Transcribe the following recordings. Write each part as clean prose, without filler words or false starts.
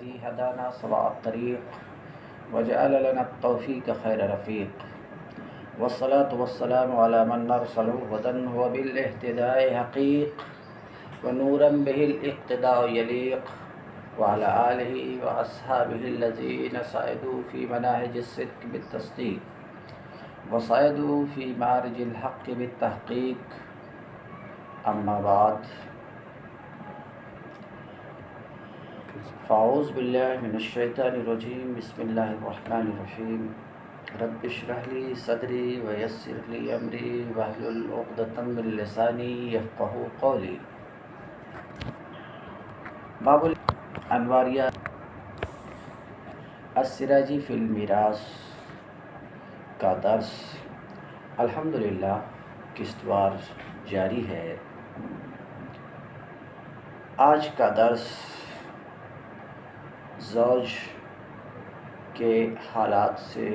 الذي هدانا سواء الطريق وجعل لنا التوفيق خير رفيق والصلاة والسلام على من أرسله هدى وبالاهتداء حقيق ونورا به الاقتداء يليق وعلى آله وأصحابه الذين سعدوا في مناهج الصدق بالتصديق وصعدوا في معرج الحق بالتحقيق. أما بعد، فأعوذ بالله من الشيطان الرجيم. بسم الله الرحمن الرحيم. رب اشرح لي صدري ويسر لي أمري واحلل عقدة من لساني يفقهوا قولي. باب الانواریہ السراجی فی المیراث کا درس الحمدللہ قسطوار جاری ہے. آج کا درس زوج کے حالات سے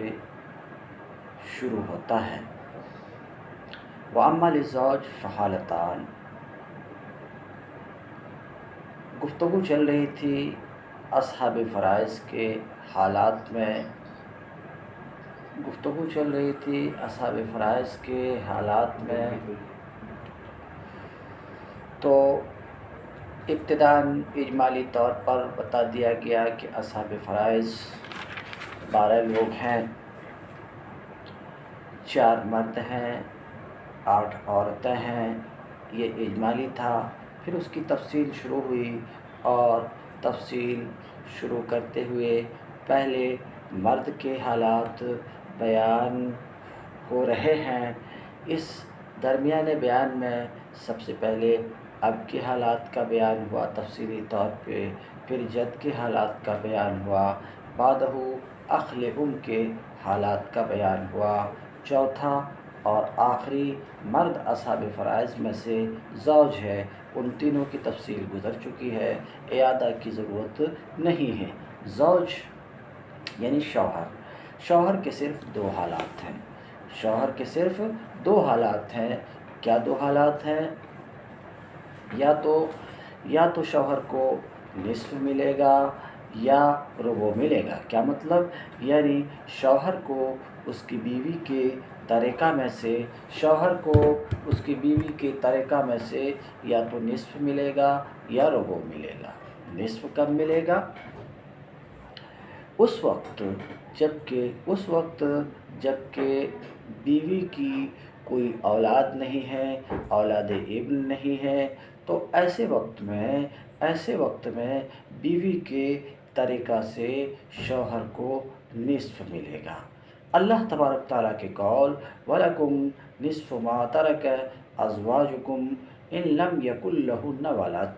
شروع ہوتا ہے. وَأَمَّا لِلزَّوْجِ فَحَالَتَانِ. گفتگو چل رہی تھی اصحاب فرائض کے حالات میں. اصحاب فرائض کے حالات میں تو ابتداً اجمالی طور پر بتا دیا گیا کہ اصحاب فرائض 12 لوگ ہیں، 4 مرد ہیں، 8 عورتیں ہیں. یہ اجمالی تھا. پھر اس کی تفصیل شروع ہوئی اور تفصیل شروع کرتے ہوئے پہلے مرد کے حالات بیان ہو رہے ہیں. اس درمیانے بیان میں سب سے پہلے اب کے حالات کا بیان ہوا تفصیلی طور پہ، پھر جد کے حالات کا بیان ہوا، بعدہ اخل کے حالات کا بیان ہوا. چوتھا اور آخری مرد اصحاب فرائض میں سے زوج ہے. ان تینوں کی تفصیل گزر چکی ہے، اعادہ کی ضرورت نہیں ہے. زوج یعنی شوہر کے صرف 2 حالات ہیں. کیا 2 حالات ہیں؟ یا تو شوہر کو نصف ملے گا یا ربع ملے گا. کیا مطلب؟ یعنی شوہر کو اس کی بیوی کے ترکہ میں سے یا تو نصف ملے گا یا ربع ملے گا. نصف کب ملے گا؟ اس وقت جب کہ بیوی کی کوئی اولاد نہیں ہے، اولاد ابن نہیں ہے، تو ایسے وقت میں بیوی کے ترکہ سے شوہر کو نصف ملے گا. اللہ تبارک تعالیٰ کے قول وَلَكُمْ نِصْفُ مَا تَرَكَ أَزْوَاجُكُمْ إِن لَمْ يَكُن لَهُنَّ وَلَدٌ.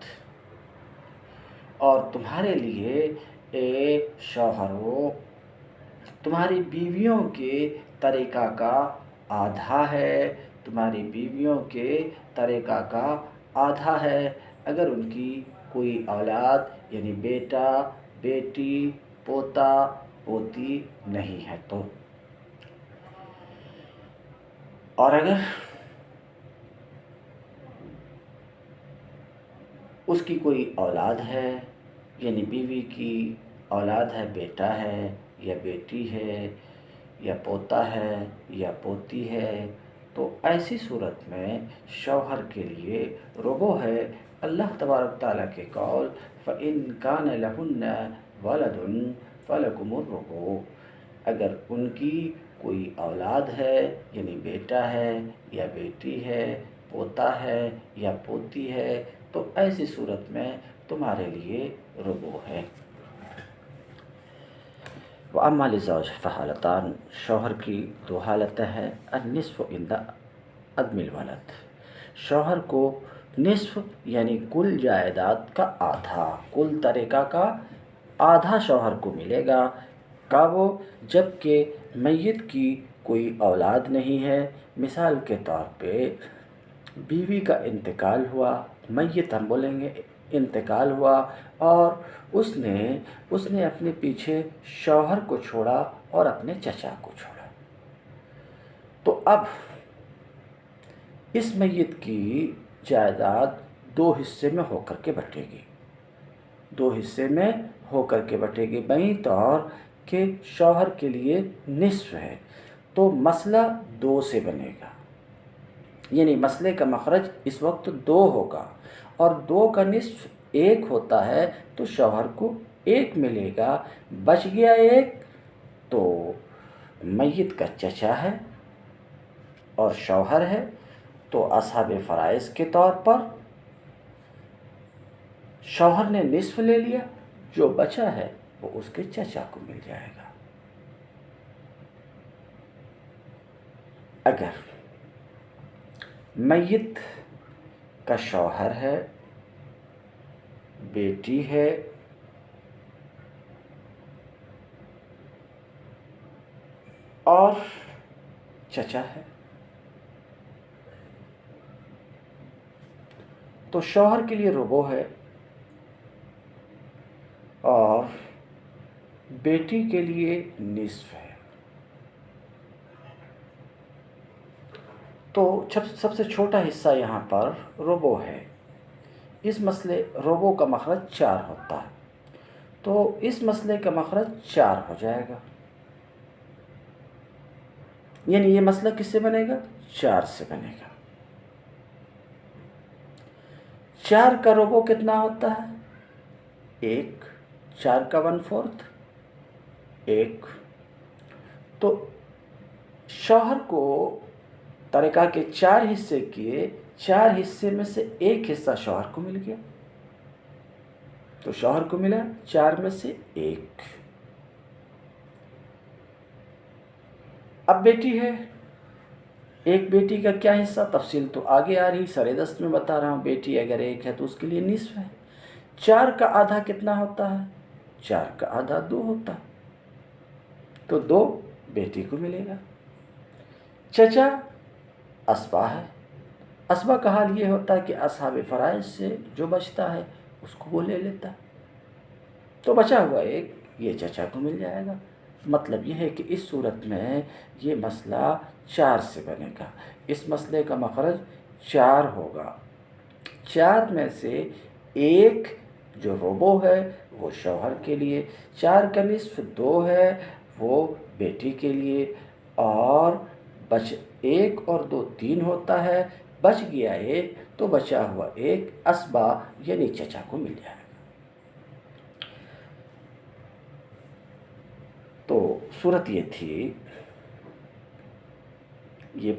اور تمہارے لیے اے شوہرو تمہاری بیویوں کے ترکہ کا آدھا ہے اگر ان کی کوئی اولاد یعنی بیٹا بیٹی پوتا پوتی نہیں ہے تو. اور اگر اس کی کوئی اولاد ہے یعنی بیوی کی اولاد ہے، بیٹا ہے یا بیٹی ہے یا پوتا ہے یا پوتی ہے، تو ایسی صورت میں شوہر کے لیے ربع ہے. اللہ تبارک تعالیٰ کے قول فَإِن كَانَ لَهُنَّ وَلَدٌ فَلَكُمُ الرُّبُعُ. اگر ان کی کوئی اولاد ہے یعنی بیٹا ہے یا بیٹی ہے، پوتا ہے یا پوتی ہے، تو ایسی صورت میں تمہارے لیے ربع ہے. وَأَمَّا لِلزَّوْجِ فَحَالَتَانِ. شوہر کی 2 حالتیں ہیں. النصف عند عدم الولد. شوہر کو نصف یعنی کل جائیداد کا آدھا، کل ترکہ کا آدھا شوہر کو ملے گا. کب؟ جب کہ میت کی کوئی اولاد نہیں ہے. مثال کے طور پہ بیوی کا انتقال ہوا، میت ہم بولیں گے، انتقال ہوا اور اس نے اپنے پیچھے شوہر کو چھوڑا اور اپنے چچا کو چھوڑا. تو اب اس میت کی جائیداد 2 حصے میں ہو کر کے بٹے گی. 2 حصے میں ہو کر کے بٹے گی، بیں طور کہ شوہر کے لیے نصف ہے تو مسئلہ 2 سے بنے گا، یعنی مسئلے کا مخرج اس وقت 2 ہوگا، اور 2 کا نصف 1 ہوتا ہے تو شوہر کو 1 ملے گا، بچ گیا 1 تو میت کا چچا ہے اور شوہر ہے، تو اصحاب فرائض کے طور پر شوہر نے نصف لے لیا، جو بچا ہے وہ اس کے چچا کو مل جائے گا۔ اگر میت کا شوہر ہے، بیٹی ہے اور چچا ہے تو شوہر کے لیے ربع ہے اور بیٹی کے لیے نصف ہے، تو سب سے چھوٹا حصہ یہاں پر ربع ہے۔ اس مسئلے ربع کا مخرج 4 ہوتا ہے تو اس مسئلے کا مخرج 4 ہو جائے گا، یعنی یہ مسئلہ کس سے بنے گا؟ 4 سے بنے گا۔ 4 کا ربع کتنا ہوتا ہے؟ 1، 4 کا 1/4 1، تو شوہر کو ترکہ کے 4 حصے کیے، 4 حصے میں سے 1 حصہ شوہر کو مل گیا، تو شوہر کو ملا 4 میں سے 1۔ اب بیٹی ہے، ایک بیٹی کا کیا حصہ؟ تفصیل تو آگے آ رہی، سر دست میں بتا رہا ہوں۔ بیٹی اگر 1 ہے تو اس کے لیے نصف ہے۔ 4 کا آدھا کتنا ہوتا ہے؟ 4 کا آدھا 2 ہوتا ہے، تو 2 بیٹی کو ملے گا۔ چچا اسبا ہے، اسبا کا حال یہ ہوتا ہے کہ اصحاب فرائض سے جو بچتا ہے اس کو وہ لے لیتا ہے، تو بچا ہوا 1 یہ چچا کو مل جائے گا۔ مطلب یہ ہے کہ اس صورت میں یہ مسئلہ 4 سے بنے گا، اس مسئلے کا مخرج 4 ہوگا۔ 4 میں سے 1 جو ربع ہے وہ شوہر کے لیے، 4 کا نصف 2 ہے وہ بیٹی کے لیے، اور 1 اور 2 3 ہوتا ہے، بچ گیا 1 تو بچا ہوا 1 اسبا یعنی چچا کو مل جائے گا۔ تو صورت یہ تھی، یہ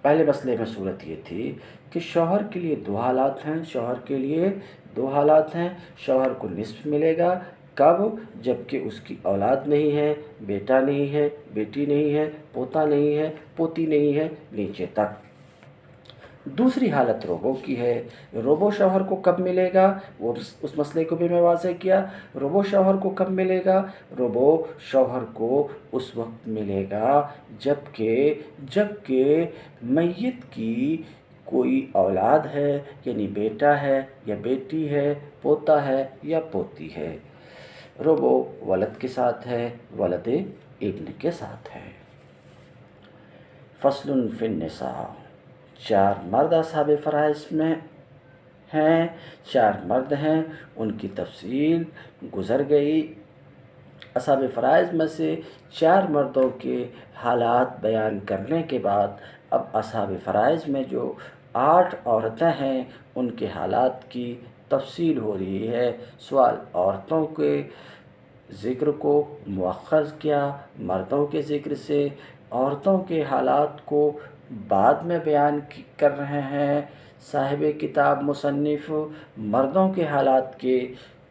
پہلے مسئلے میں صورت یہ تھی کہ شوہر کے لیے 2 حالات ہیں، شوہر کو نصف ملے گا، کب؟ جبکہ اس کی اولاد نہیں ہے، بیٹا نہیں ہے، بیٹی نہیں ہے، پوتا نہیں ہے، پوتی نہیں ہے، نیچے تک۔ دوسری حالت ربع کی ہے، ربع شوہر کو کب ملے گا؟ وہ اس مسئلے کو بھی میں واضح کیا، ربع شوہر کو کب ملے گا؟ ربع شوہر کو اس وقت ملے گا جبکہ میت کی کوئی اولاد ہے، یعنی بیٹا ہے یا بیٹی ہے، پوتا ہے یا پوتی ہے۔ ربع ولد کے ساتھ ہے، ولد ابن کے ساتھ ہے۔ فصل فی النساء، 4 مرد اصحاب فرائض میں ہیں، 4 مرد ہیں، ان کی تفصیل گزر گئی۔ اصحاب فرائض میں سے 4 مردوں کے حالات بیان کرنے کے بعد اب اصحاب فرائض میں جو 8 عورتیں ہیں ان کے حالات کی تفصیل ہو رہی ہے۔ سوال عورتوں کے ذکر کو مؤخر کیا مردوں کے ذکر سے، عورتوں کے حالات کو بعد میں بیان کر رہے ہیں صاحب کتاب مصنف مردوں کے حالات کے،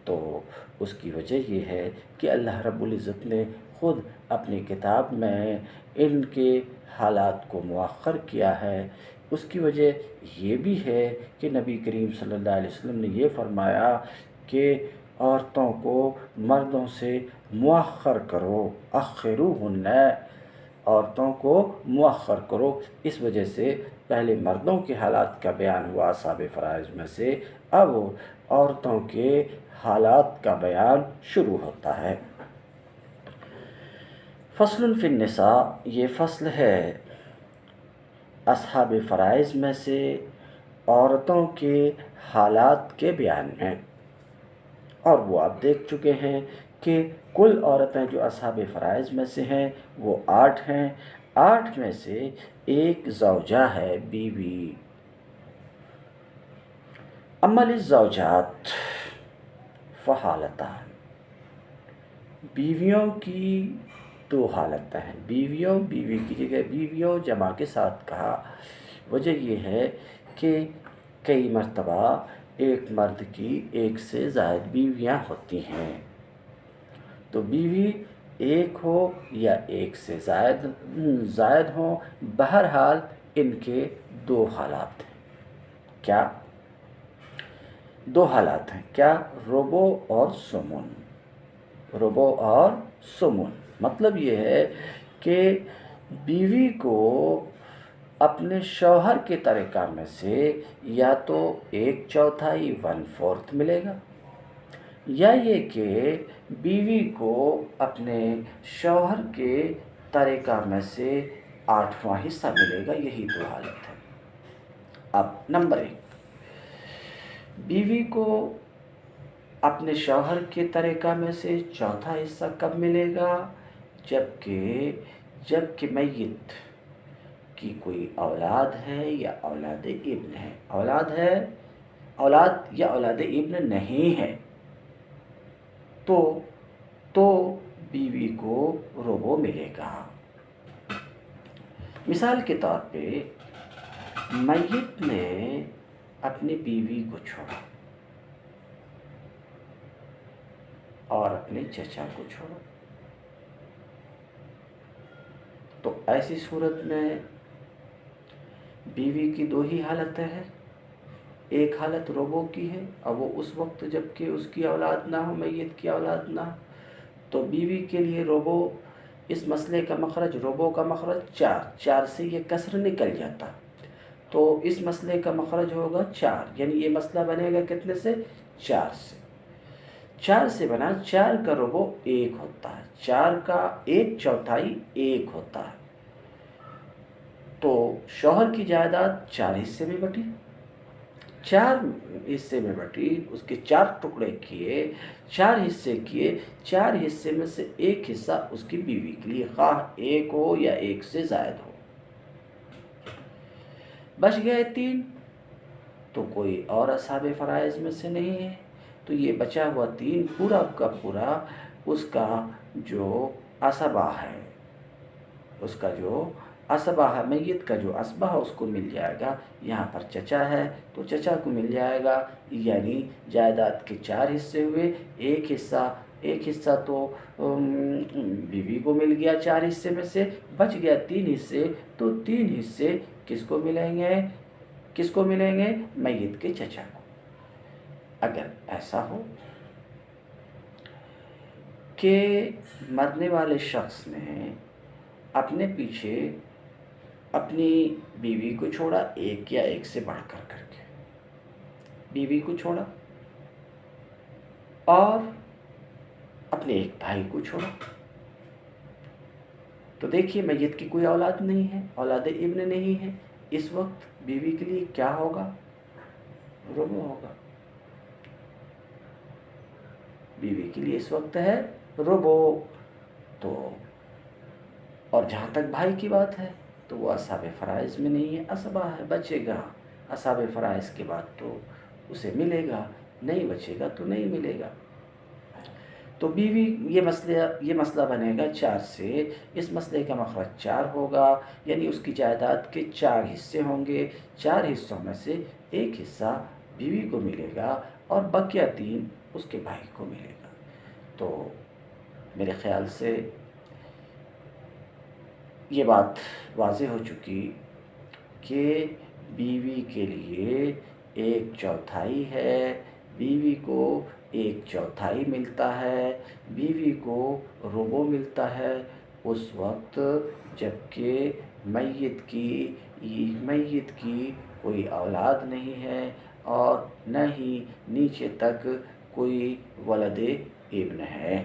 تو اس کی وجہ یہ ہے کہ اللہ رب العزت نے خود اپنی کتاب میں ان کے حالات کو مؤخر کیا ہے۔ اس کی وجہ یہ بھی ہے کہ نبی کریم صلی اللہ علیہ وسلم نے یہ فرمایا کہ عورتوں کو مردوں سے مؤخر کرو، اخروہن، عورتوں کو مؤخر کرو۔ اس وجہ سے پہلے مردوں کے حالات کا بیان ہوا اصحاب فرائض میں سے، اب عورتوں کے حالات کا بیان شروع ہوتا ہے۔ فصل فی النساء، یہ فصل ہے اصحاب فرائض میں سے عورتوں کے حالات کے بیان میں۔ اور وہ آپ دیکھ چکے ہیں کہ کل عورتیں جو اصحاب فرائض میں سے ہیں وہ 8 ہیں، 8 میں سے ایک زوجہ ہے، بیوی۔ اما للزوجات فحالتان، بیویوں کی 2 حالتیں ہیں۔ بیوی کی جگہ بیویوں جمع کے ساتھ کہا، وجہ یہ ہے کہ کئی مرتبہ ایک مرد کی 1 سے زائد بیویاں ہوتی ہیں، تو بیوی ایک ہو یا 1 سے زائد ہوں، بہرحال ان کے 2 حالات ہیں۔ کیا 2 حالات ہیں؟ کیا ربع اور ثمن۔ ربع اور ثمن مطلب یہ ہے کہ بیوی کو اپنے شوہر کے طریقہ میں سے یا تو 1/4 1/4 ملے گا، یا یہ کہ بیوی کو اپنے شوہر کے طریقہ میں سے 8واں حصہ ملے گا۔ یہی 2 حالت ہے۔ اب نمبر 1، بیوی کو اپنے شوہر کے طریقہ میں سے 4تھا حصہ کب ملے گا؟ جبکہ میت کی کوئی اولاد ہے یا اولاد ابن ہے۔ اولاد یا اولاد ابن نہیں ہے تو بیوی کو ربع ملے گا۔ مثال کے طور پہ میت نے اپنی بیوی کو چھوڑا اور اپنے چچا کو چھوڑا، تو ایسی صورت میں بیوی کی 2 ہی حالتیں ہیں۔ ایک حالت ربع کی ہے، اور وہ اس وقت جب کہ اس کی اولاد نہ ہو، میت کی اولاد نہ ہو، تو بیوی کے لیے ربع، اس مسئلے کا مخرج، ربع کا مخرج 4 سے یہ کسر نکل جاتا، تو اس مسئلے کا مخرج ہوگا 4، یعنی یہ مسئلہ بنے گا کتنے سے؟ 4 سے بنا۔ 4 کا ربع 1 ہوتا ہے، 4 کا 1/4 1 ہوتا ہے، تو شوہر کی جائیداد 4 حصے میں بٹی، 4 حصے میں بٹی، اس کے 4 ٹکڑے کیے، 4 حصے کیے، 4 حصے میں سے 1 حصہ اس کی بیوی کے لیے، خواہ 1 ہو یا 1 سے زائد ہو، بچ گئے 3، تو کوئی اور اصحاب فرائض میں سے نہیں ہے، تو یہ بچا ہوا 3 پورا کا پورا اس کا جو عصبہ ہے، اس کا جو عصبہ ہے، میت کا جو عصبہ ہے اس کو مل جائے گا۔ یہاں پر چچا ہے تو چچا کو مل جائے گا، یعنی جائیداد کے 4 حصے ہوئے، ایک حصہ تو بیوی کو مل گیا 4 حصے میں سے، بچ گیا 3 حصے، تو 3 حصے کس کو ملیں گے؟ میت کے چچا کو۔ اگر ایسا ہو کہ مرنے والے شخص نے اپنے پیچھے اپنی بیوی کو چھوڑا، 1 یا 1 سے بڑھ کر کے بیوی کو چھوڑا، اور اپنے ایک بھائی کو چھوڑا، تو دیکھیے میت کی کوئی اولاد نہیں ہے، اولاد ابن نہیں ہے، اس وقت بیوی کے لیے کیا ہوگا؟ ربع ہوگا۔ بیوی کے لیے اس وقت ہے ربع، تو اور جہاں تک بھائی کی بات ہے تو وہ اصحاب فرائض میں نہیں ہے، عصبہ ہے، بچے گا، اصحاب فرائض کے بعد تو اسے ملے گا، نہیں بچے گا تو نہیں ملے گا۔ تو بیوی، یہ مسئلہ بنے گا 4 سے، اس مسئلے کا مخرج 4 ہوگا، یعنی اس کی جائیداد کے 4 حصے ہوں گے، 4 حصوں میں سے 1 حصہ بیوی کو ملے گا اور بقیہ 3 اس کے بھائی کو ملے گا۔ تو میرے خیال سے یہ بات واضح ہو چکی کہ بیوی کے لیے 1/4 ہے، بیوی کو 1/4 ملتا ہے، بیوی کو ربع ملتا ہے اس وقت جب کہ میت کی کوئی اولاد نہیں ہے اور نہ ہی نیچے تک کوئی ولد ابن ہے۔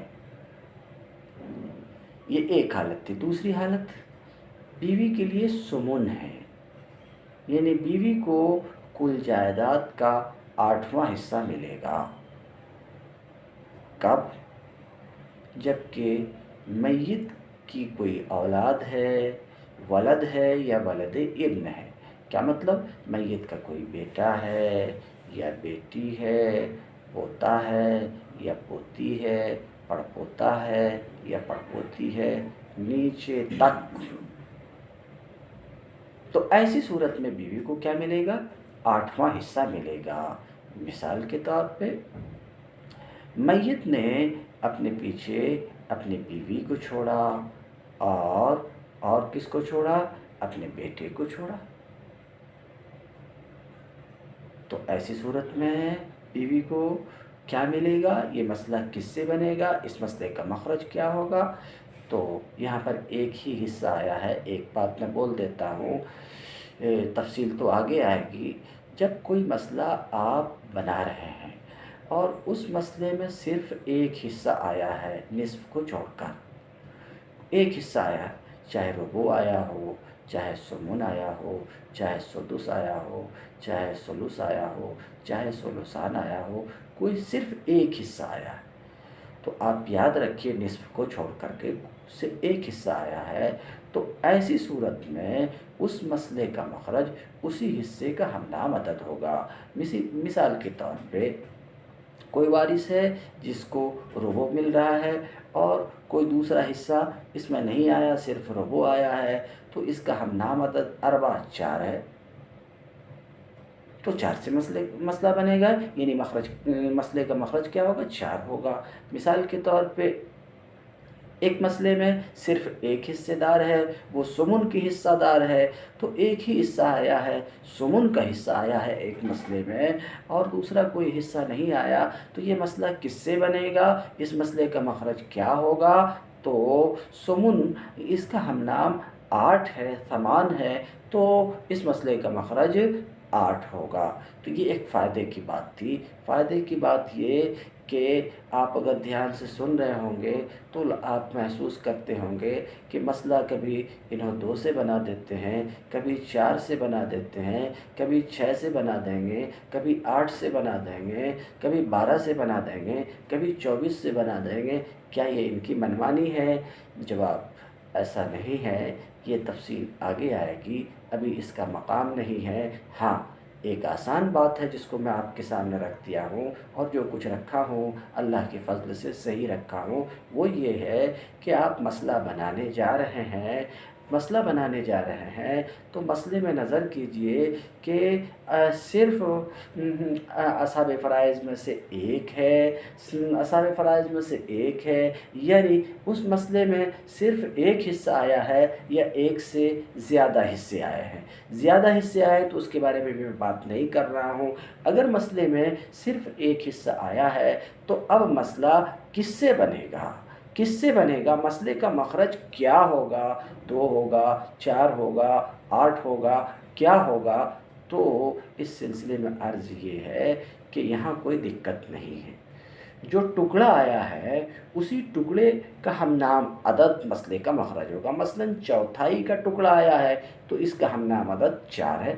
یہ ایک حالت تھی۔ دوسری حالت بیوی کے لیے ثمن ہے، یعنی بیوی کو کل جائیداد کا 8واں حصہ ملے گا۔ کب؟ جبکہ میت کی کوئی اولاد ہے، ولد ہے یا ولد ابن ہے۔ کیا مطلب؟ میت کا کوئی بیٹا ہے یا بیٹی ہے، پوتا ہے یا پوتی ہے، پڑپوتا ہے یا پڑپوتی ہے، نیچے تک۔ تو ایسی صورت میں بیوی کو کیا ملے گا؟ 8واں حصہ ملے گا۔ مثال کے طور پہ میت نے اپنے پیچھے اپنی بیوی کو چھوڑا اور کس کو چھوڑا؟ اپنے بیٹے کو چھوڑا۔ تو ایسی صورت میں بیوی کو کیا ملے گا؟ یہ مسئلہ کس سے بنے گا؟ اس مسئلے کا مخرج کیا ہوگا؟ تو یہاں پر ایک ہی حصہ آیا ہے۔ ایک بات میں بول دیتا ہوں، تفصیل تو آگے آئے گی۔ جب کوئی مسئلہ آپ بنا رہے ہیں اور اس مسئلے میں صرف ایک حصہ آیا ہے نصف کو چھوڑ کر، ایک حصہ آیا، چاہے ربع آیا ہو، چاہے ثمن آیا ہو، چاہے سدس آیا ہو، چاہے ثلث آیا ہو، چاہے ثلثان آیا ہو، کوئی صرف ایک حصہ آیا ہے، تو آپ یاد رکھیے نصف کو چھوڑ کر کے صرف ایک حصہ آیا ہے، تو ایسی صورت میں اس مسئلے کا مخرج اسی حصے کا ہمدام عدد ہوگا۔ مثال کے طور پہ کوئی وارث ہے جس کو ربع مل رہا ہے اور کوئی دوسرا حصہ اس میں نہیں آیا، صرف ربع آیا ہے، تو اس کا ہمدام عدد 4 ہے، تو 4 سے مسئلہ بنے گا، یعنی مسئلے کا مخرج کیا ہوگا؟ 4 ہوگا۔ مثال کے طور پہ ایک مسئلے میں صرف ایک حصہ دار ہے، وہ ثمن کی حصہ دار ہے، تو ایک ہی حصہ آیا ہے، ثمن کا حصہ آیا ہے ایک مسئلے میں، اور دوسرا کوئی حصہ نہیں آیا، تو یہ مسئلہ کس سے بنے گا؟ اس مسئلے کا مخرج کیا ہوگا؟ تو ثمن، اس کا ہمنام 8 ہے، ثمان ہے، تو اس مسئلے کا مخرج 8 ہوگا۔ تو یہ ایک فائدے کی بات تھی۔ فائدے کی بات یہ کہ آپ اگر دھیان سے سن رہے ہوں گے تو آپ محسوس کرتے ہوں گے کہ مسئلہ کبھی انہوں 2 سے بنا دیتے ہیں، کبھی 4 سے بنا دیتے ہیں، کبھی 6 سے بنا دیں گے، کبھی 8 سے بنا دیں گے، کبھی 12 سے بنا دیں گے، کبھی 24 سے بنا دیں گے۔ کیا یہ ان کی منمانی ہے؟ جواب ایسا نہیں ہے، یہ تفصیل آگے آئے گی، ابھی اس کا مقام نہیں ہے۔ ہاں، ایک آسان بات ہے جس کو میں آپ کے سامنے رکھ دیا ہوں، اور جو کچھ رکھا ہوں اللہ کے فضل سے صحیح رکھا ہوں، وہ یہ ہے کہ آپ مسئلہ بنانے جا رہے ہیں، تو مسئلے میں نظر کیجئے کہ صرف اصحاب فرائض میں سے ایک ہے، یعنی اس مسئلے میں صرف ایک حصہ آیا ہے یا ایک سے زیادہ حصے آئے ہیں۔ زیادہ حصے آئے تو اس کے بارے میں بھی میں بات نہیں کر رہا ہوں۔ اگر مسئلے میں صرف ایک حصہ آیا ہے تو اب مسئلہ کس سے بنے گا؟ مسئلے کا مخرج کیا ہوگا؟ 2 ہوگا، 4 ہوگا، 8 ہوگا، کیا ہوگا؟ تو اس سلسلے میں عرض یہ ہے کہ یہاں کوئی دقت نہیں ہے، جو ٹکڑا آیا ہے اسی ٹکڑے کا ہمنام عدد مسئلے کا مخرج ہوگا۔ مثلا 1/4 کا ٹکڑا آیا ہے تو اس کا ہمنام عدد 4 ہے۔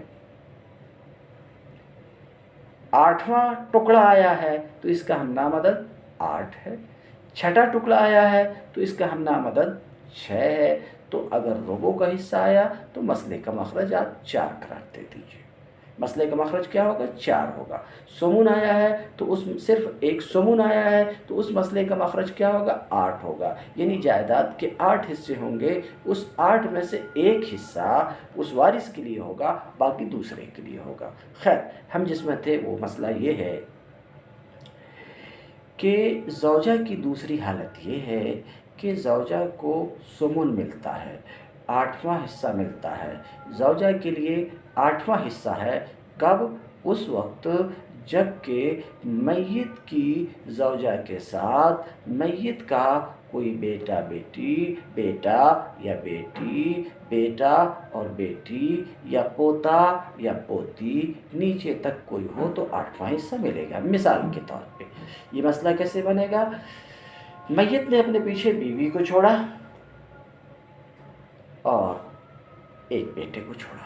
8واں ٹکڑا آیا ہے تو اس کا ہمنام عدد 8 ہے۔ 6واں ٹکڑا آیا ہے تو اس کا ہمنام عدد 6 ہے۔ تو اگر ربع کا حصہ آیا تو مسئلے کا مخرج آپ 4 قرار دے دیجئے۔ مسئلے کا مخرج کیا ہوگا؟ 4 ہوگا۔ ثمن آیا ہے تو صرف ایک ثمن آیا ہے تو اس مسئلے کا مخرج کیا ہوگا؟ 8 ہوگا، یعنی جائیداد کے 8 حصے ہوں گے، اس 8 میں سے ایک حصہ اس وارث کے لیے ہوگا، باقی دوسرے کے لیے ہوگا۔ خیر، ہم جس میں تھے وہ مسئلہ یہ ہے کہ زوجہ کی دوسری حالت یہ ہے کہ زوجہ کو ثمن ملتا ہے، 8واں حصہ ملتا ہے۔ زوجہ کے لیے 8واں حصہ ہے، کب؟ اس وقت جب کہ میت کی زوجہ کے ساتھ میت کا کوئی بیٹا یا بیٹی، بیٹا اور بیٹی، یا پوتا یا پوتی، نیچے تک کوئی ہو تو 8واں حصہ ملے گا۔ مثال کے طور پہ یہ مسئلہ کیسے بنے گا؟ میت نے اپنے پیچھے بیوی کو چھوڑا اور ایک بیٹے کو چھوڑا،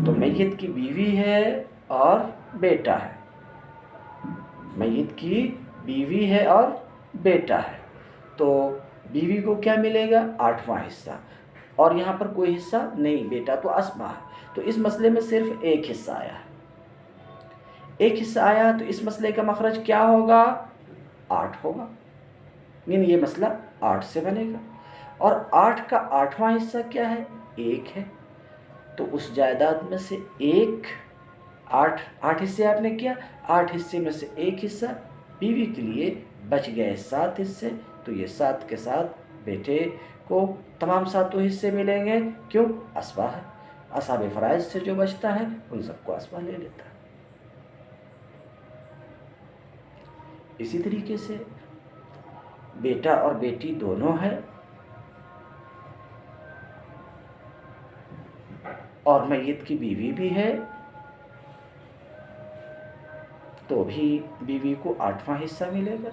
تو میت کی بیوی ہے اور بیٹا ہے، میت کی بیوی ہے اور بیٹا ہے، تو بیوی کو کیا ملے گا؟ 8واں حصہ، اور یہاں پر کوئی حصہ نہیں، بیٹا تو اسبہ ہے، تو اس مسئلے میں صرف ایک حصہ آیا ہے، ایک حصہ آیا، تو اس مسئلے کا مخرج کیا ہوگا؟ 8 ہوگا، یعنی یہ مسئلہ 8 سے بنے گا، اور 8 کا 8واں حصہ کیا ہے؟ 1 ہے، تو اس جائیداد میں سے ایک، 8 حصے آپ نے کیا، 8 حصے میں سے ایک حصہ بیوی کے لیے، بچ گئے 7 حصے، تو یہ 7 کے ساتھ بیٹے کو تمام 7 حصے ملیں گے، کیوں؟ اسبہ ہے، اصحاب فرائض سے جو بچتا ہے ان سب کو اسبہ لے لیتا ہے۔ اسی طریقے سے بیٹا اور بیٹی دونوں ہیں، اور میت کی بیوی بھی ہے، تو بھی بیوی کو 8واں حصہ ملے گا،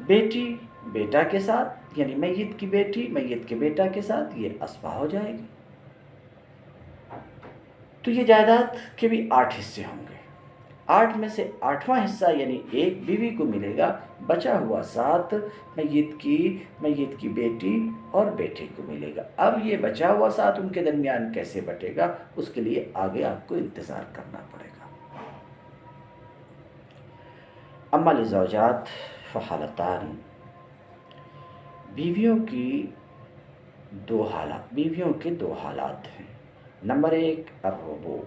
بیٹی بیٹا کے ساتھ، یعنی میت کی بیٹی میت کے بیٹا کے ساتھ یہ اسبہ ہو جائے گی، تو یہ جائیداد کے بھی 8 حصے ہوں گے، 8 میں سے 8واں حصہ یعنی ایک بیوی کو ملے گا، بچا ہوا 7 میت کی بیٹی اور بیٹے کو ملے گا۔ اب یہ بچا ہوا 7 ان کے درمیان کیسے بٹے گا، اس کے لیے آگے آپ کو انتظار کرنا پڑے گا۔ اما للزوجات فحالتان، بیویوں کے 2 حالات ہیں۔ نمبر 1 الربو،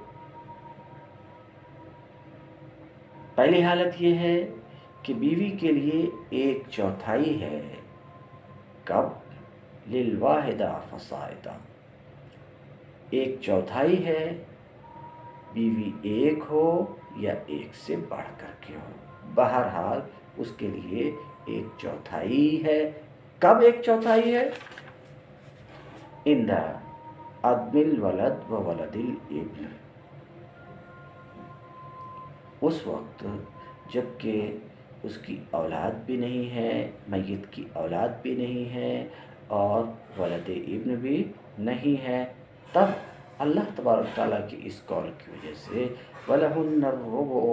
پہلی حالت یہ ہے کہ بیوی کے لیے 1/4 ہے، کب؟ للواحدہ فصاعدا، 1/4 ہے، بیوی ایک ہو یا ایک سے بڑھ کر کے ہو، بہرحال اس کے لیے 1/4 ہے، کب 1/4 ہے؟ عند عدم الولد و ولد الابن، اس وقت جب کہ اس کی اولاد بھی نہیں ہے، میت کی اولاد بھی نہیں ہے اور ولد ابن بھی نہیں ہے، تب اللہ تبارک تعالیٰ کی اس قول کی وجہ سے وَلَهُنَّ الرُّبُعُ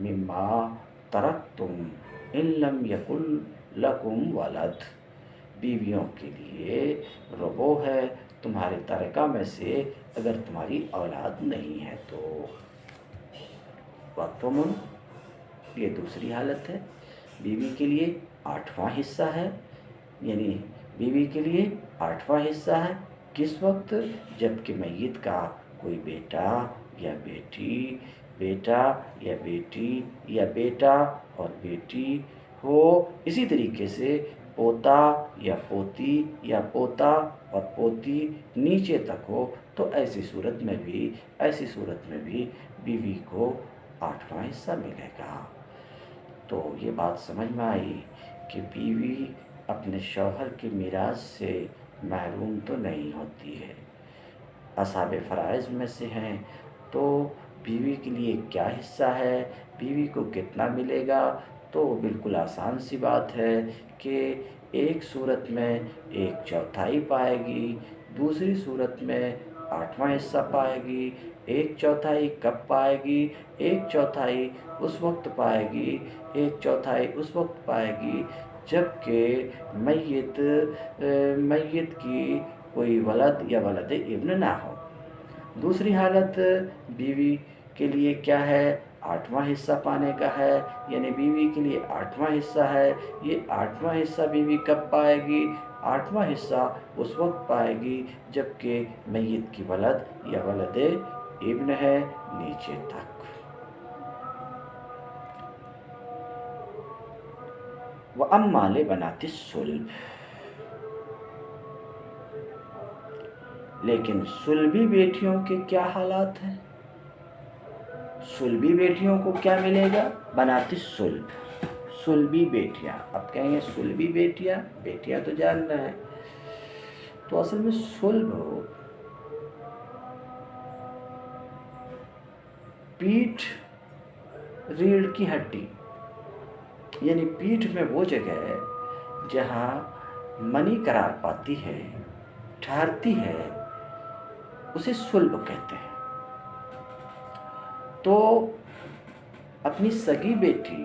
مِمَّا تَرَكْتُمْ إِن لَّمْ يَكُن لَّكُمْ وَلَدٌ، بیویوں کے لیے ربع ہے تمہارے ترکہ میں سے اگر تمہاری اولاد نہیں ہے تو۔ وَقْفٌ، یہ دوسری حالت ہے، بیوی کے لیے 8واں حصہ ہے، یعنی بیوی کے لیے 8واں حصہ ہے، کس وقت؟ جب کہ میت کا کوئی بیٹا یا بیٹی اور بیٹی ہو، اسی طریقے سے پوتا یا پوتی یا پوتا اور پوتی نیچے تک ہو، تو ایسی صورت میں بھی بیوی کو 8واں حصہ ملے گا۔ تو یہ بات سمجھ میں آئی کہ بیوی اپنے شوہر کے میراث سے محروم تو نہیں ہوتی ہے، اصحاب فرائض میں سے ہیں، تو بیوی کے لیے کیا حصہ ہے، بیوی کو کتنا ملے گا؟ تو بالکل آسان سی بات ہے کہ ایک صورت میں 1/4 پائے گی، دوسری صورت میں 8واں حصہ پائے گی۔ 1/4 کب پائے گی؟ 1/4 اس وقت پائے گی، 1/4 اس وقت پائے گی جب کہ میت کی کوئی ولد یا ولد ابن نہ ہو۔ دوسری حالت بیوی کے لیے کیا ہے؟ 8واں حصہ پانے کا ہے، یعنی بیوی کے لیے 8واں حصہ ہے، یہ 8واں حصہ بیوی کب پائے گی؟ 8واں حصہ اس وقت پائے گی جب کہ میت کی ولد یا ولد ابن ہے نیچے تک۔ وَأَمَّا لِبَنَاتِ الصُّلْبِ، لیکن صلبی بیٹیوں کے کیا حالات ہیں؟ صلبی بیٹیوں کو کیا ملے گا؟ بنات الصلب، صلبی بیٹیاں، اب کہیں گے صلبی بیٹیاں تو جاننا ہے، تو اصل میں صلب پیٹھ ریڑھ کی ہڈی، یعنی پیٹھ میں وہ جگہ ہے جہاں منی قرار پاتی ہے، ٹھہرتی ہے، اسے صلب کہتے ہیں۔ تو اپنی سگی بیٹی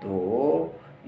2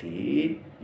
3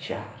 4,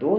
2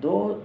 2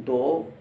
2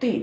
3।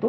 2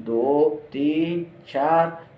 2, 3, 4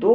2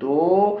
2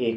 1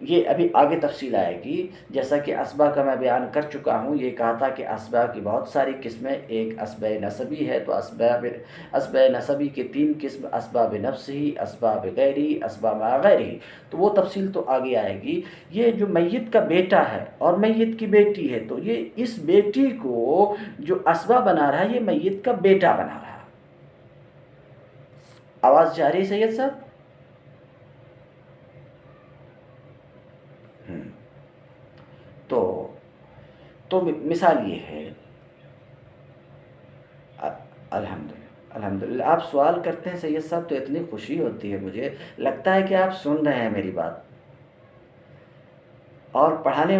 یہ ابھی آگے تفصیل آئے گی، جیسا کہ اسبا کا میں بیان کر چکا ہوں۔ یہ کہا تھا کہ اسبا کی بہت ساری قسمیں، ایک اسبہ نسبی ہے، تو اسبہ نسبی کے 3 قسم، اسباب نفسی، اسباب غیری، اسباب مع غیری، تو وہ تفصیل تو آگے آئے گی۔ یہ جو میت کا بیٹا ہے اور میت کی بیٹی ہے، تو یہ اس بیٹی کو جو اسبا بنا رہا ہے یہ میت کا بیٹا بنا رہا ہے۔ آواز جا رہی سید صاحب؟ تو مثال یہ ہے، الحمدللہ آپ سوال کرتے ہیں سید صاحب تو اتنی خوشی ہوتی ہے، مجھے لگتا ہے کہ آپ سن رہے ہیں میری بات، اور پڑھانے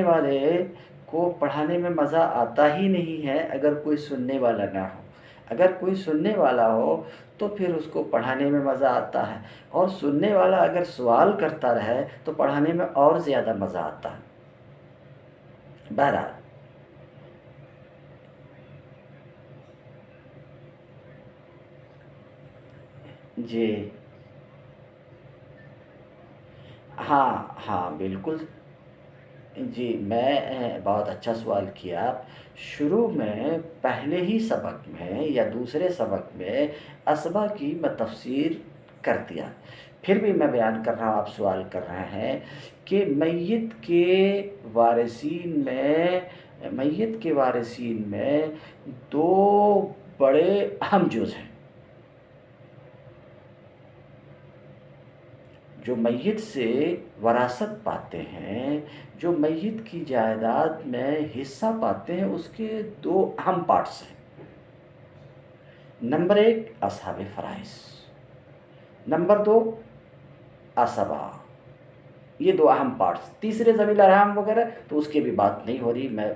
والے کو پڑھانے میں مزہ آتا ہی نہیں ہے اگر کوئی سننے والا نہ ہو۔ اگر کوئی سننے والا ہو تو پھر اس کو پڑھانے میں مزہ آتا ہے، اور سننے والا اگر سوال کرتا رہے تو پڑھانے میں اور زیادہ مزہ آتا ہے۔ بہرحال جی ہاں ہاں بالکل جی، میں بہت اچھا سوال کیا آپ۔ شروع میں پہلے ہی سبق میں یا دوسرے سبق میں اسبا کی میں تفسیر کر دیا، پھر بھی میں بیان کر رہا ہوں، آپ سوال کر رہے ہیں کہ میت کے وارثین میں 2 بڑے اہم جز ہیں۔ جو میت سے وراثت پاتے ہیں، جو میت کی جائیداد میں حصہ پاتے ہیں، اس کے 2 اہم پارٹس ہیں۔ نمبر 1 اصحاب فرائض، نمبر 2 اسبا۔ یہ 2 اہم پارٹس، تیسرے ذوی الارحام وغیرہ تو اس کی بھی بات نہیں ہو رہی، میں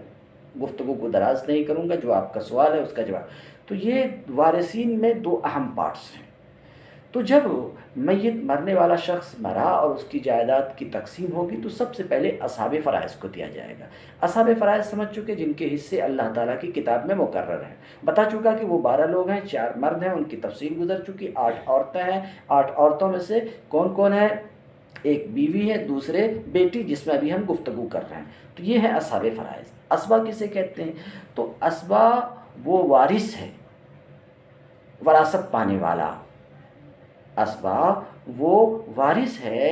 گفتگو کو دراز نہیں کروں گا، جو آپ کا سوال ہے اس کا جواب۔ تو یہ وارثین میں 2 اہم پارٹس ہیں۔ تو جب میت مرنے والا شخص مرا اور اس کی جائیداد کی تقسیم ہوگی تو سب سے پہلے اصحاب فرائض کو دیا جائے گا۔ اصحاب فرائض سمجھ چکے، جن کے حصے اللہ تعالیٰ کی کتاب میں مقرر ہیں۔ بتا چکا کہ وہ 12 لوگ ہیں، 4 مرد ہیں، ان کی تفصیل گزر چکی، 8 عورتیں ہیں۔ 8 عورتوں میں سے کون کون ہے؟ ایک بیوی ہے، دوسرے بیٹی، جس میں ابھی ہم گفتگو کر رہے ہیں۔ تو یہ ہے اصحاب فرائض۔ اسبا کسے کہتے ہیں؟ تو اسبا وہ وارث ہے، وراثت پانے والا۔ اسبا وہ وارث ہے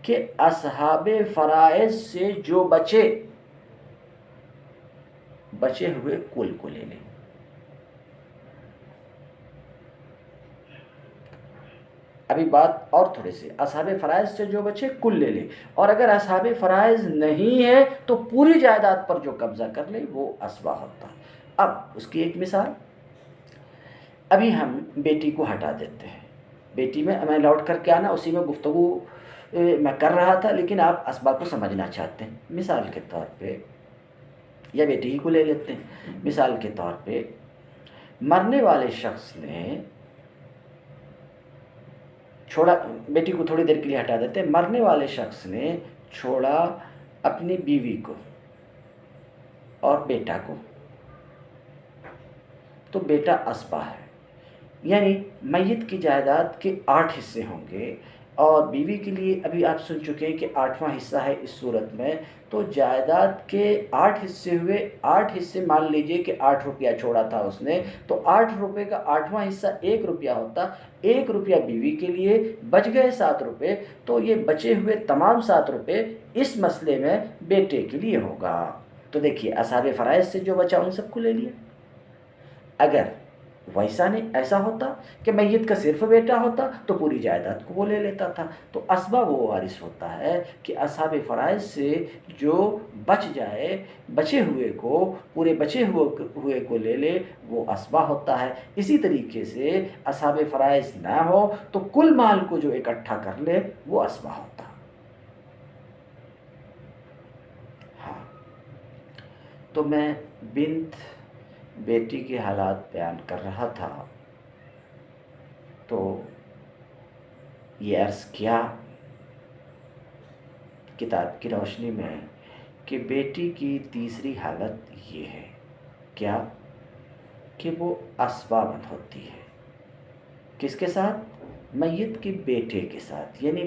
کہ اصحاب فرائض سے جو بچے ہوئے کل کو لے لیں۔ ابھی بات اور تھوڑے سے، اصحاب فرائض سے جو بچے کل لے لیں، اور اگر اصحاب فرائض نہیں ہے تو پوری جائیداد پر جو قبضہ کر لے وہ اسبا ہوتا ہے۔ اب اس کی ایک مثال، ابھی ہم بیٹی کو ہٹا دیتے ہیں، بیٹی میں لوٹ کر کے آنا، اسی میں گفتگو میں کر رہا تھا، لیکن آپ اسبا کو سمجھنا چاہتے ہیں۔ مثال کے طور پہ، یا بیٹی ہی کو لے لیتے ہیں، مثال کے طور پہ مرنے والے شخص نے چھوڑا، بیٹی کو تھوڑی دیر کے لیے ہٹا دیتے ہیں، مرنے والے شخص نے چھوڑا اپنی بیوی کو اور بیٹا کو، تو بیٹا اسبا ہے، یعنی میت کی جائیداد کے 8 حصے ہوں گے، اور بیوی کے لیے ابھی آپ سن چکے ہیں کہ 8واں حصہ ہے اس صورت میں۔ تو جائیداد کے 8 حصے ہوئے، 8 حصے مان لیجئے کہ 8 روپیہ چھوڑا تھا اس نے، تو 8 روپے کا 8واں حصہ 1 روپیہ ہوتا، 1 روپیہ بیوی کے لیے، بچ گئے 7 روپے، تو یہ بچے ہوئے تمام 7 روپے اس مسئلے میں بیٹے کے لیے ہوگا۔ تو دیکھیے، اصحاب فرائض سے جو بچا ان سب کو لے لیا۔ اگر ویسا نہیں، ایسا ہوتا کہ میت کا صرف بیٹا ہوتا تو پوری جائیداد کو وہ لے لیتا تھا۔ تو اسبا وہ وارث ہوتا ہے کہ اصحاب فرائض سے جو بچ جائے، بچے ہوئے کو، پورے بچے ہوئے کو لے لے، وہ اسبا ہوتا ہے۔ اسی طریقے سے اصحاب فرائض نہ ہو تو کل مال کو جو اکٹھا کر لے وہ اسبا ہوتا۔ ہاں، تو میں بیٹی کے حالات بیان کر رہا تھا، تو یہ عرض کیا کتاب کی روشنی میں کہ بیٹی کی تیسری حالت یہ ہے، کیا کہ وہ اسبا بند ہوتی ہے۔ کس کے ساتھ؟ میت کے بیٹے کے ساتھ، یعنی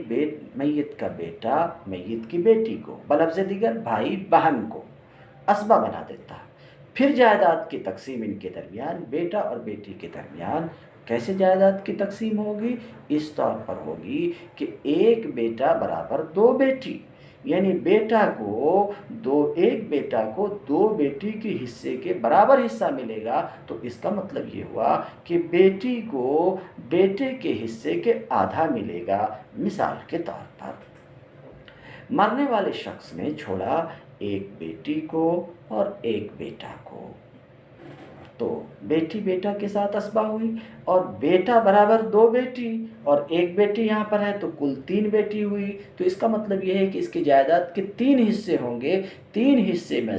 میت کا بیٹا میت کی بیٹی کو، بلفظ دیگر بھائی بہن کو اسبہ بنا دیتا ہے۔ پھر جائیداد کی تقسیم ان کے درمیان، بیٹا اور بیٹی کے درمیان کیسے جائیداد کی تقسیم ہوگی؟ اس طور پر ہوگی کہ ایک بیٹا برابر دو بیٹی، یعنی ایک بیٹا کو دو بیٹی کے حصے کے برابر حصہ ملے گا۔ تو اس کا مطلب یہ ہوا کہ بیٹی کو بیٹے کے حصے کے آدھا ملے گا۔ مثال کے طور پر مرنے والے شخص نے چھوڑا ایک بیٹی کو اور ایک بیٹا کو، تو بیٹی بیٹا کے ساتھ اسبہ ہوئی، اور بیٹا برابر دو بیٹی اور ایک بیٹی یہاں پر ہے تو کل تین بیٹی ہوئی۔ تو اس کا مطلب یہ ہے کہ اس کی جائیداد کے تین حصے ہوں گے، تین حصے میں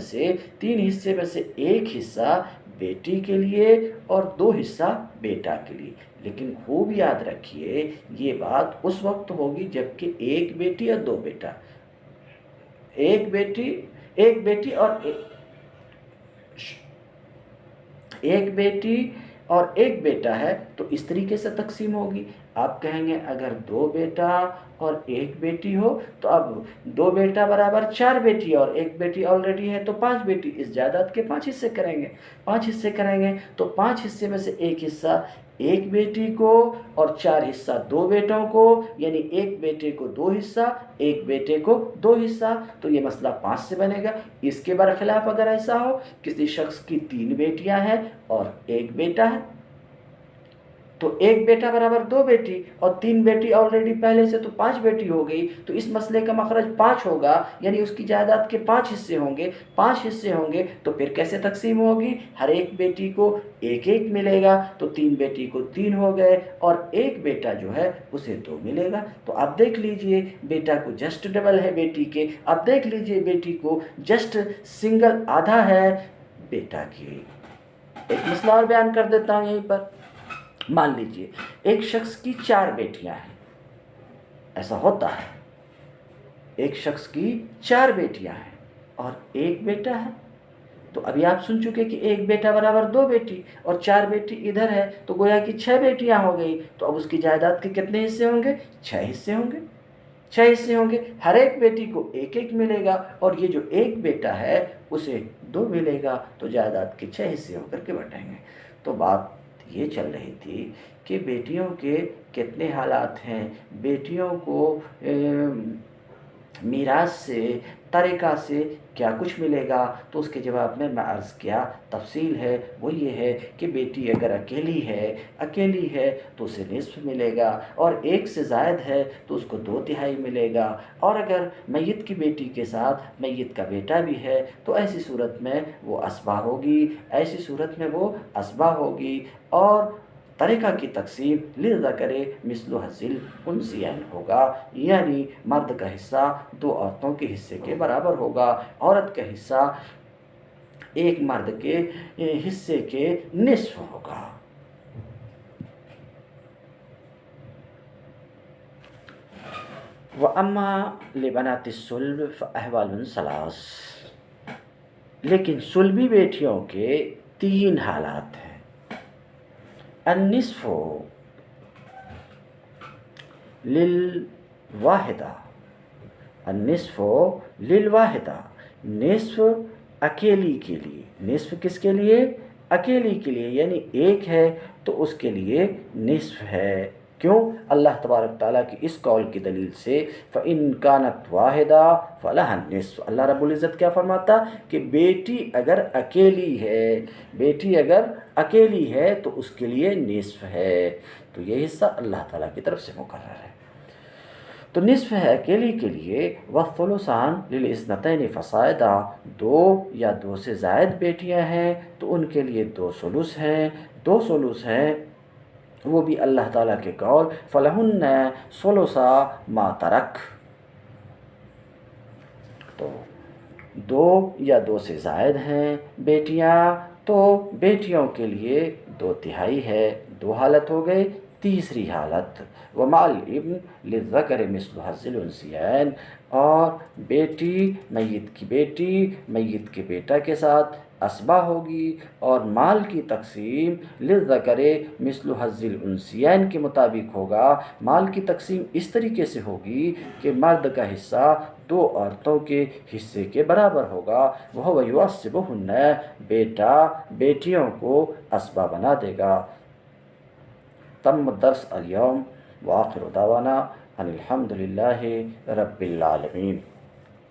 سے ایک حصہ بیٹی کے لیے اور دو حصہ بیٹا کے لیے۔ لیکن خوب یاد رکھیے یہ بات اس وقت ہوگی جب کہ ایک بیٹی اور دو بیٹا، ایک بیٹی اور ایک بیٹا ہے تو اس طریقے سے تقسیم ہوگی۔ آپ کہیں گے اگر دو بیٹا اور ایک بیٹی ہو تو اب دو بیٹا برابر چار بیٹی اور ایک بیٹی آلریڈی ہے تو پانچ بیٹی، اس جائیداد کے پانچ حصے کریں گے تو پانچ حصے میں سے ایک حصہ ایک بیٹی کو اور چار حصہ دو بیٹوں کو، یعنی ایک بیٹے کو دو حصہ ایک بیٹے کو دو حصہ، تو یہ مسئلہ 5 سے بنے گا۔ اس کے برخلاف اگر ایسا ہو کسی شخص کی 3 بیٹیاں ہیں اور ایک بیٹا ہے تو ایک بیٹا برابر دو بیٹی اور 3 بیٹی آلریڈی پہلے سے تو 5 بیٹی ہو گئی، تو اس مسئلے کا مخرج 5 ہوگا، یعنی اس کی جائیداد کے 5 حصے ہوں گے تو پھر کیسے تقسیم ہوگی؟ ہر ایک بیٹی کو ایک ایک ملے گا تو 3 بیٹی کو 3 ہو گئے اور ایک بیٹا جو ہے اسے 2 ملے گا۔ تو اب دیکھ لیجئے بیٹا کو جسٹ ڈبل ہے بیٹی کے، اب دیکھ لیجئے بیٹی کو جسٹ سنگل آدھا ہے بیٹا کی۔ ایک مسئلہ اور بیان کر دیتا ہوں یہیں پر۔ مان لیجئے ایک شخص کی 4 بیٹیاں ہیں، ایسا ہوتا ہے، ایک شخص کی 4 بیٹیاں ہیں اور ایک بیٹا ہے، تو ابھی آپ سن چکے کہ ایک بیٹا برابر دو بیٹی اور 4 بیٹی ادھر ہے تو گویا کہ 6 بیٹیاں ہو گئی، تو اب اس کی جائیداد کے کتنے حصے ہوں گے؟ 6 حصے ہوں گے، ہر ایک بیٹی کو ایک ایک ملے گا اور یہ جو ایک بیٹا ہے اسے 2 ملے گا، تو جائیداد کے 6 حصے ہو کر کے بٹیں گے۔ تو بات یہ چل رہی تھی کہ بیٹیوں کے کتنے حالات ہیں، بیٹیوں کو میراث سے ترکہ سے کیا کچھ ملے گا، تو اس کے جواب میں عرض کیا تفصیل ہے، وہ یہ ہے کہ بیٹی اگر اکیلی ہے تو اسے نصف ملے گا، اور ایک سے زائد ہے تو اس کو 2/3 ملے گا، اور اگر میت کی بیٹی کے ساتھ میت کا بیٹا بھی ہے تو ایسی صورت میں وہ اسبہ ہوگی، اور ترکہ کی تقسیم للذکر مثل حظ الانثیین ہوگا، یعنی مرد کا حصہ 2 عورتوں کے حصے کے برابر ہوگا، عورت کا حصہ ایک مرد کے حصے کے نصف ہوگا۔ وَأَمَّا لِبَنَاتِ الصُّلْبِ فَأَحْوَالٌ ثَلَاثٌ، لیکن صلبی بیٹیوں کے 3 حالات ہیں۔ النصف للواحدہ، نصف اکیلی کے لیے، نصف کس کے لیے؟ اکیلی کے لیے، یعنی ایک ہے تو اس کے لیے نصف ہے۔ کیوں؟ اللہ تبارک تعالیٰ کی اس قول کی دلیل سے فَإِن كَانَتْ وَاحِدَةً فَلَهَا النِّصْفُ، اللہ رب العزت کیا فرماتا کہ بیٹی اگر اکیلی ہے تو اس کے لیے نصف ہے، تو یہ حصہ اللہ تعالیٰ کی طرف سے مقرر ہے، تو نصف ہے اکیلی کے لیے۔ وَالثُّلُثَانِ لِلْاثْنَتَيْنِ فَصَاعِدَا، 2 یا 2 سے زائد بیٹیاں ہیں تو ان کے لیے 2 ثلث ہیں، وہ بھی اللہ تعالیٰ کے قول فَلَهُنَّ ثُلُثَا مَا تَرَكَ، تو 2 یا 2 سے زائد ہیں بیٹیاں تو بیٹیوں کے لیے 2/3 ہے، 2 حالت ہو گئی۔ تیسری حالت وَمَعَ الْإِبْنِ لِلذَّكَرِ مِثْلُ حَظِّ الْأُنثَيَيْنِ، اور بیٹی میت کی بیٹی میت کے بیٹا کے ساتھ اسبہ ہوگی، اور مال کی تقسیم للذکر مثل حظ الانثیین کے مطابق ہوگا۔ مال کی تقسیم اس طریقے سے ہوگی کہ مرد کا حصہ 2 عورتوں کے حصے کے برابر ہوگا۔ وَهُوَ يُعَصِّبُهُنَّ، بیٹا بیٹیوں کو اسبہ بنا دے گا۔ تم الدرس اليوم، وآخر دعوانا ان الحمد للہ رب العالمین۔